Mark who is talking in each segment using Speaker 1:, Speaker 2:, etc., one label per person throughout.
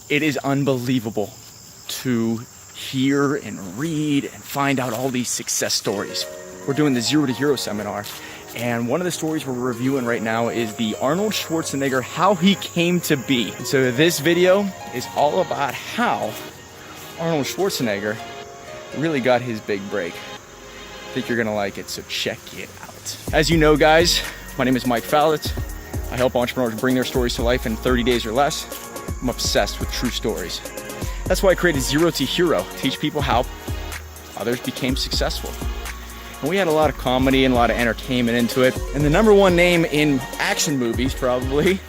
Speaker 1: It is unbelievable to hear and read and find out all these success stories. We're doing the Zero to Hero seminar, and one of the stories we're reviewing right now is the Arnold Schwarzenegger, how he came to be. So this video is all about how Arnold Schwarzenegger really got his big break. I think you're gonna like it, so check it out. As you know, guys, my name is Mike Fallett. I help entrepreneurs bring their stories to life in 30 days or less. I'm obsessed with true stories. That's why I created Zero to Hero, teach people how others became successful. And we had a lot of comedy and a lot of entertainment into it. And the number one name in action movies probably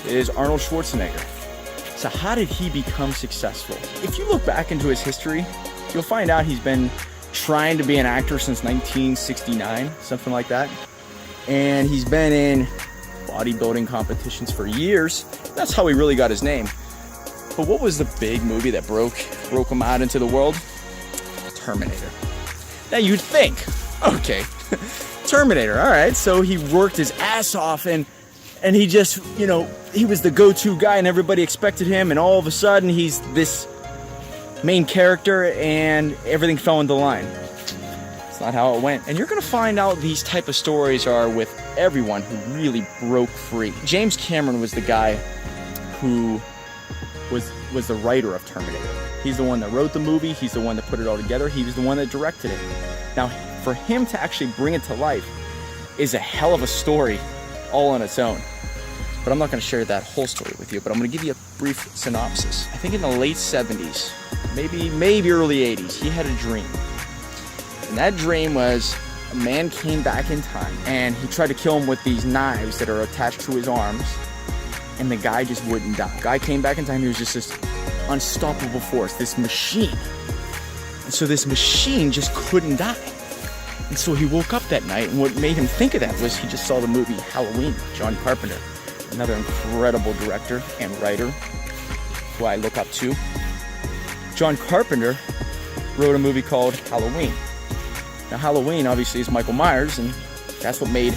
Speaker 1: is Arnold Schwarzenegger. So how did he become successful? If you look back into his history, you'll find out he's been trying to be an actor since 1969, something like that. And he's been in bodybuilding competitions for years. That's how he really got his name. But what was the big movie that broke him out into the world? Terminator. Now you'd think, okay, Terminator, all right, so he worked his ass off and he just, you know, he was the go-to guy and everybody expected him, and all of a sudden he's this main character and everything fell into line. It's not how it went. And you're gonna find out these type of stories are with everyone who really broke free. James Cameron was the guy who was the writer of Terminator. He's the one that wrote the movie, he's the one that put it all together, he was the one that directed it. Now, for him to actually bring it to life is a hell of a story all on its own. But I'm not gonna share that whole story with you, but I'm gonna give you a brief synopsis. I think in the late 70s, maybe early 80s, he had a dream. And that dream was a man came back in time and he tried to kill him with these knives that are attached to his arms, and the guy just wouldn't die. The guy came back in time, he was just this unstoppable force, this machine. And so this machine just couldn't die. And so he woke up that night, and what made him think of that was he just saw the movie Halloween, John Carpenter, another incredible director and writer who I look up to. John Carpenter wrote a movie called Halloween. Now Halloween obviously is Michael Myers, and that's what made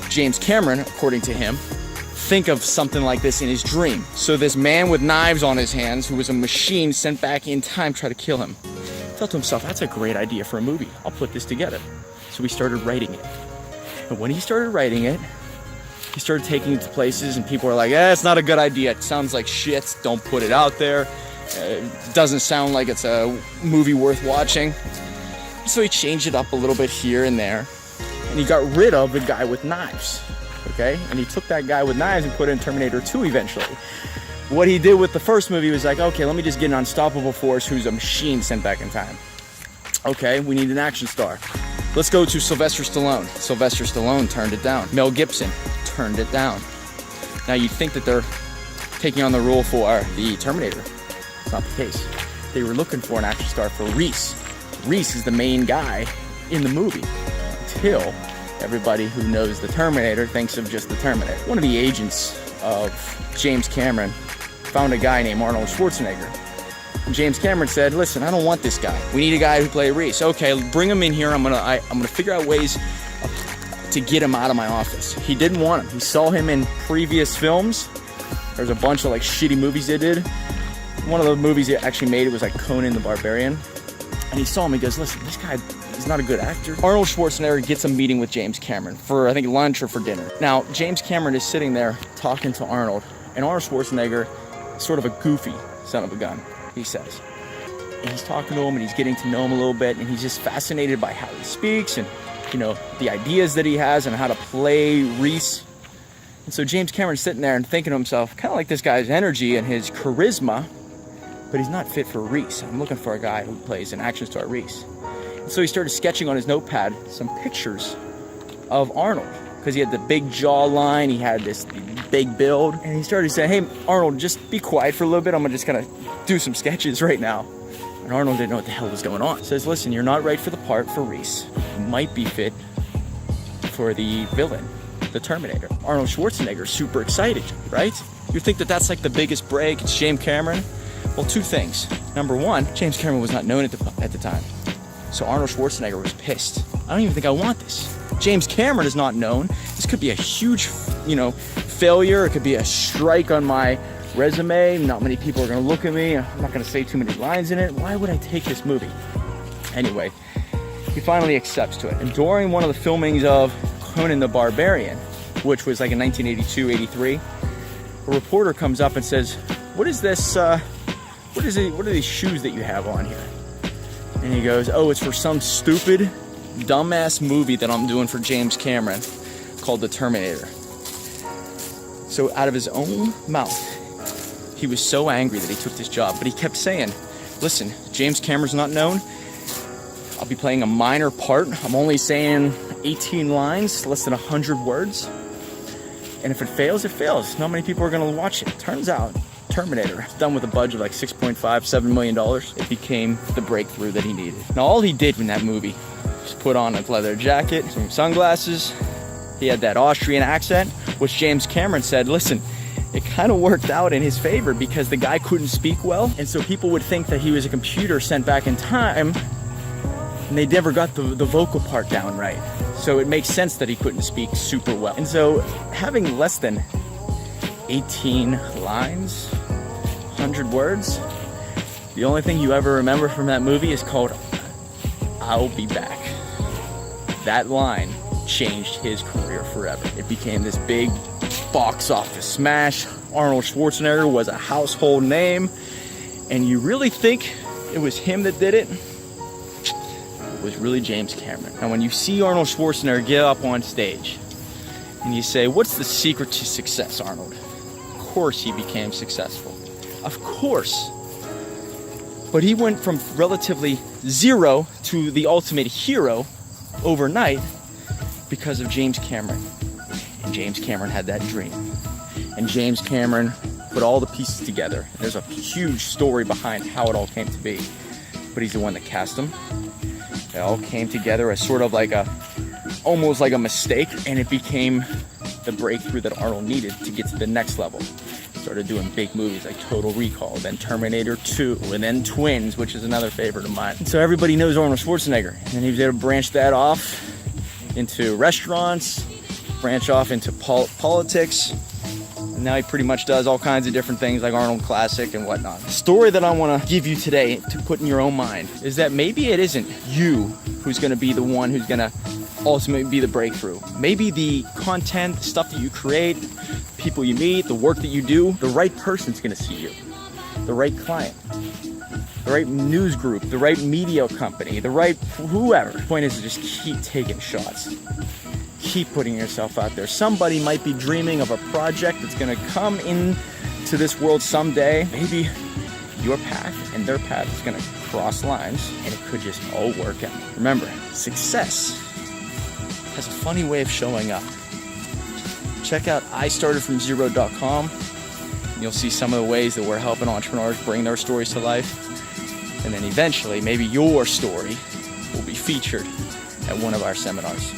Speaker 1: James Cameron, according to him, think of something like this in his dream. So this man with knives on his hands, who was a machine sent back in time, tried to kill him. He thought to himself, that's a great idea for a movie. I'll put this together. So he started writing it. And when he started writing it, he started taking it to places, and people were like, it's not a good idea. It sounds like shit. Don't put it out there. It doesn't sound like it's a movie worth watching. So he changed it up a little bit here and there, and he got rid of the guy with knives. Okay, and he took that guy with knives and put it in Terminator 2 eventually. What he did with the first movie was like, okay, let me just get an unstoppable force who's a machine sent back in time. Okay, we need an action star. Let's go to Sylvester Stallone. Sylvester Stallone turned it down. Mel Gibson turned it down. Now you'd think that they're taking on the role for the Terminator. It's not the case. They were looking for an action star for Reese. Reese is the main guy in the movie until everybody who knows the Terminator thinks of just the Terminator. One of the agents of James Cameron found a guy named Arnold Schwarzenegger. And James Cameron said, listen, I don't want this guy. We need a guy who play Reese. Okay, bring him in here. I'm gonna figure out ways to get him out of my office. He didn't want him. He saw him in previous films. There's a bunch of like shitty movies they did. One of the movies he actually made, it was like Conan the Barbarian. And he saw him, he goes, listen, this guy, he's not a good actor. Arnold Schwarzenegger gets a meeting with James Cameron for, I think, lunch or for dinner. Now, James Cameron is sitting there talking to Arnold, and Arnold Schwarzenegger is sort of a goofy son of a gun, he says. And he's talking to him, and he's getting to know him a little bit, and he's just fascinated by how he speaks and, you know, the ideas that he has and how to play Reese. And so James Cameron's sitting there and thinking to himself, kind of like this guy's energy and his charisma, but he's not fit for Reese. I'm looking for a guy who plays an action star Reese. And so he started sketching on his notepad some pictures of Arnold, because he had the big jawline, he had this big build, and he started saying, hey, Arnold, just be quiet for a little bit. I'm gonna just kind of do some sketches right now. And Arnold didn't know what the hell was going on. He says, listen, you're not right for the part for Reese. You might be fit for the villain, the Terminator. Arnold Schwarzenegger, super excited, right? You think that that's like the biggest break, it's James Cameron? Well, two things. Number one, James Cameron was not known at the time. So Arnold Schwarzenegger was pissed. I don't even think I want this. James Cameron is not known. This could be a huge, failure. It could be a strike on my resume. Not many people are gonna look at me. I'm not gonna say too many lines in it. Why would I take this movie? Anyway, he finally accepts to it. And during one of the filmings of Conan the Barbarian, which was like in 1982, 83, a reporter comes up and says, what is this, what are these shoes that you have on here? And he goes, oh, it's for some stupid, dumbass movie that I'm doing for James Cameron called The Terminator. So out of his own mouth, he was so angry that he took this job, but he kept saying, listen, James Cameron's not known. I'll be playing a minor part. I'm only saying 18 lines, less than 100 words. And if it fails, it fails. Not many people are gonna watch it. Turns out, Terminator, done with a budget of like $6.5–7 million, it became the breakthrough that he needed. Now all he did in that movie was put on a leather jacket, some sunglasses. He had that Austrian accent, which James Cameron said, listen, it kind of worked out in his favor because the guy couldn't speak well. And so people would think that he was a computer sent back in time, and they never got the vocal part down right. So it makes sense that he couldn't speak super well. And so having less than 18 lines, 100 words, the only thing you ever remember from that movie is called I'll Be Back. That line changed his career forever. It became this big box office smash. Arnold Schwarzenegger was a household name. And you really think it was him that did it? It was really James Cameron. And when you see Arnold Schwarzenegger get up on stage and you say, what's the secret to success, Arnold? Of course he became successful. Of course. But he went from relatively zero to the ultimate hero overnight because of James Cameron. And James Cameron had that dream. And James Cameron put all the pieces together. There's a huge story behind how it all came to be. But he's the one that cast them. It all came together as sort of like almost like a mistake, and it became the breakthrough that Arnold needed to get to the next level. Started doing big movies like Total Recall, then Terminator 2, and then Twins, which is another favorite of mine. And so everybody knows Arnold Schwarzenegger, and he was able to branch that off into restaurants, branch off into politics, and now he pretty much does all kinds of different things like Arnold Classic and whatnot. The story that I want to give you today to put in your own mind is that maybe it isn't you who's going to be the one who's going to ultimately be the breakthrough. Maybe the content, the stuff that you create, people you meet, the work that you do, the right person's going to see you. The right client, the right news group, the right media company, the right whoever. The point is to just keep taking shots. Keep putting yourself out there. Somebody might be dreaming of a project that's going to come into this world someday. Maybe your path and their path is going to cross lines, and it could just all work out. Remember, success has a funny way of showing up. Check out istartedfromzero.com. You'll see some of the ways that we're helping entrepreneurs bring their stories to life. And then eventually, maybe your story will be featured at one of our seminars.